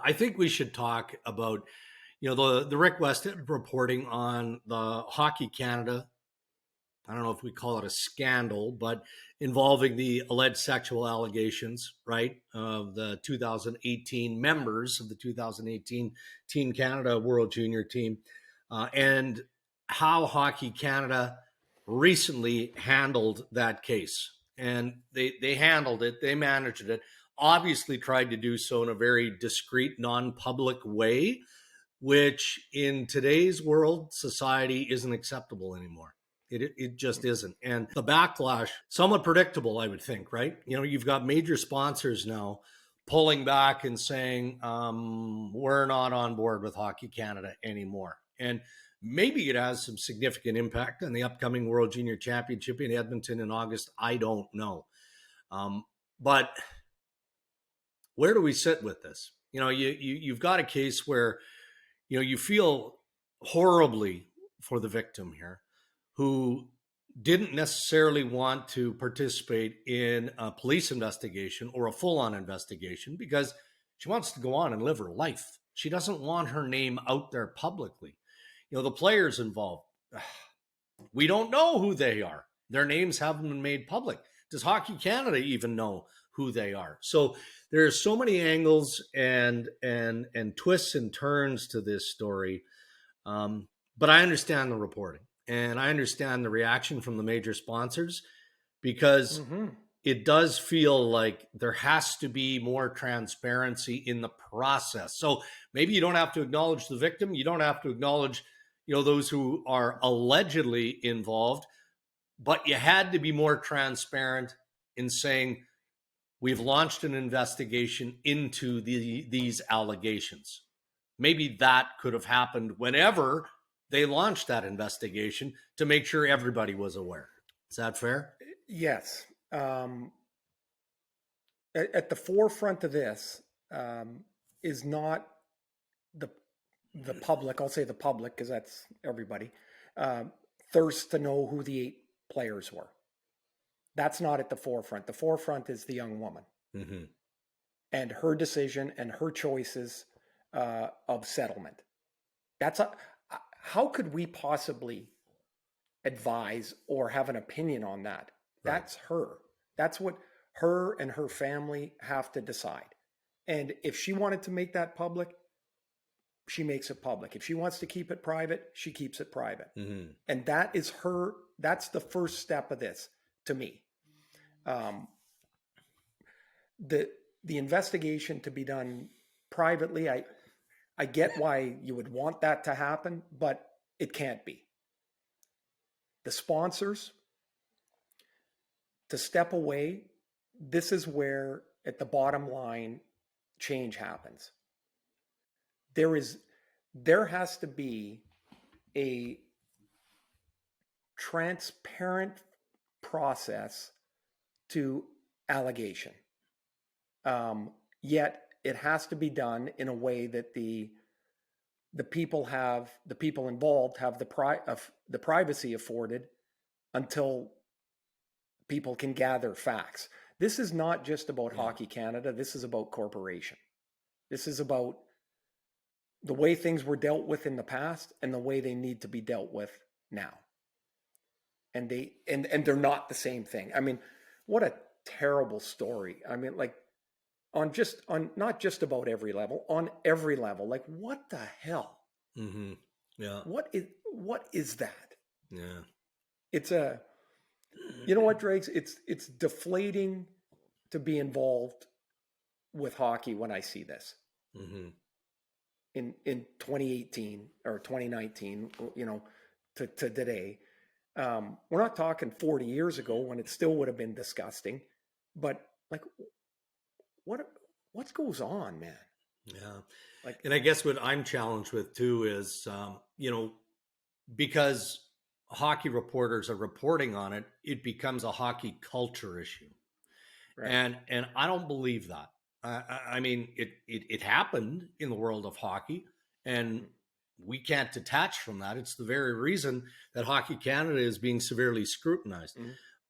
I think we should talk about, the Rick Westhead reporting on the Hockey Canada. I don't know if we call it a scandal, but involving the alleged sexual allegations, right, of the 2018 members of the 2018 Team Canada World Junior Team, and how Hockey Canada recently handled that case. And they handled it, they managed it, obviously tried to do so in a very discreet, non-public way, which in today's world society isn't acceptable anymore. It just isn't. And the backlash, somewhat predictable, I would think, right? You've got major sponsors now pulling back and saying, we're not on board with Hockey Canada anymore. And maybe it has some significant impact on the upcoming World Junior Championship in Edmonton in August. I don't know. But where do we sit with this? You've got a case where, you feel horribly for the victim here, who didn't necessarily want to participate in a police investigation or a full-on investigation because she wants to go on and live her life. She doesn't want her name out there publicly. The players involved, we don't know who they are. Their names haven't been made public. Does Hockey Canada even know who they are? So there are so many angles and twists and turns to this story. But I understand the reporting. And I understand the reaction from the major sponsors because it does feel like there has to be more transparency in the process. So maybe you don't have to acknowledge the victim. You don't have to acknowledge, those who are allegedly involved, but you had to be more transparent in saying, we've launched an investigation into these allegations. Maybe that could have happened whenever they launched that investigation to make sure everybody was aware. Is that fair? Yes. At the forefront of this is not the public, I'll say the public because that's everybody, thirst to know who the 8 players were. That's not at the forefront. The forefront is the young woman and her decision and her choices of settlement. How could we possibly advise or have an opinion on that? Right. That's her. That's what her and her family have to decide. And if she wanted to make that public, she makes it public. If she wants to keep it private, she keeps it private. And that is her. That's the first step of this to me. The investigation to be done privately, I get why you would want that to happen, but it can't be. The sponsors, to step away, this is where, at the bottom line, change happens. There has to be a transparent process to allegation. Yet it has to be done in a way that the people involved have the privacy afforded until people can gather facts. This is not just about Hockey Canada. This is about corporation. This is about the way things were dealt with in the past and the way they need to be dealt with now. And they're not the same thing. I mean, what a terrible story. I mean, like on not just about every level, on every level. Like, what the hell? Yeah. What is that? Yeah. It's you know what, Drakes? It's deflating to be involved with hockey when I see this. In 2018 or 2019, to today. We're not talking 40 years ago when it still would have been disgusting, but like, what goes on, man? Yeah. And I guess what I'm challenged with too is, because hockey reporters are reporting on it, it becomes a hockey culture issue. Right. And I don't believe that. I mean, it happened in the world of hockey, and we can't detach from that. It's the very reason that Hockey Canada is being severely scrutinized.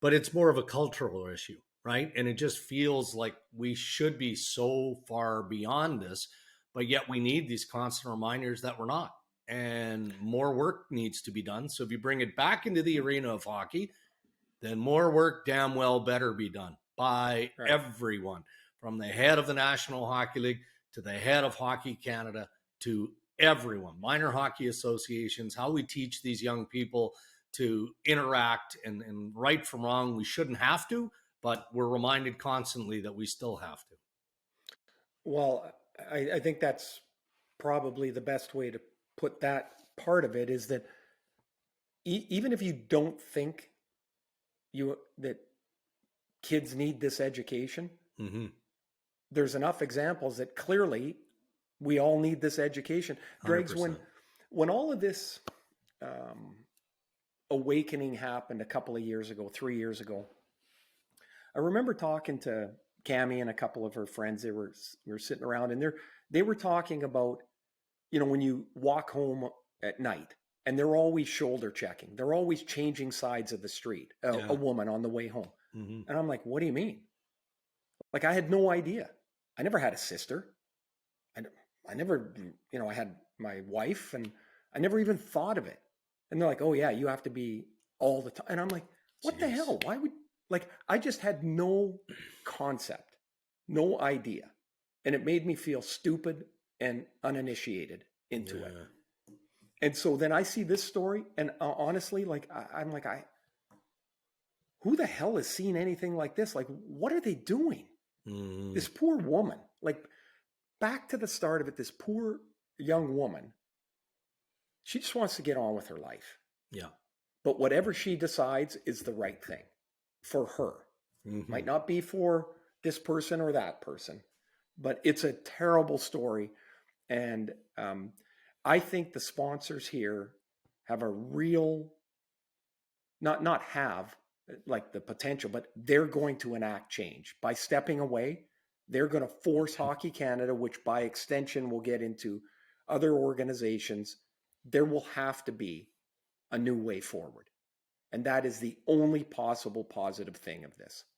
But it's more of a cultural issue, right? And it just feels like we should be so far beyond this. but yet we need these constant reminders that we're not. And more work needs to be done. So if you bring it back into the arena of hockey, then more work damn well better be done by Right. everyone, from the head of the National Hockey League to the head of Hockey Canada to everyone, minor hockey associations, how we teach these young people to interact and right from wrong. We shouldn't have to, but we're reminded constantly that we still have to. Well, I think that's probably the best way to put that part of it is that even if you don't think that kids need this education, Mm-hmm. there's enough examples that clearly we all need this education. Greg's, 100%. when all of this awakening happened a couple of years ago, 3 years ago, I remember talking to Cami and a couple of her friends. We were sitting around, and they were talking about, when you walk home at night, and they're always shoulder checking. They're always changing sides of the street, Yeah. a woman on the way home. Mm-hmm. And I'm like, what do you mean? Like, I had no idea. I never had a sister. I never, I had my wife, and I never even thought of it. And they're like, oh yeah, you have to be all the time. And I'm like, what the Jeez. hell? Why would, like, I just had no concept, no idea. And it made me feel stupid and uninitiated into it. And so then I see this story, and honestly, like, I'm like, who the hell has seen anything like this? Like, what are they doing? Mm-hmm. This poor woman, like, back to the start of it, this poor young woman, she just wants to get on with her life. Yeah. But whatever she decides is the right thing for her. Mm-hmm. Might not be for this person or that person, but it's a terrible story. And I think the sponsors here have a real, not have like the potential, but they're going to enact change by stepping away. They're going to force Hockey Canada, which by extension will get into other organizations. There will have to be a new way forward. And that is the only possible positive thing of this.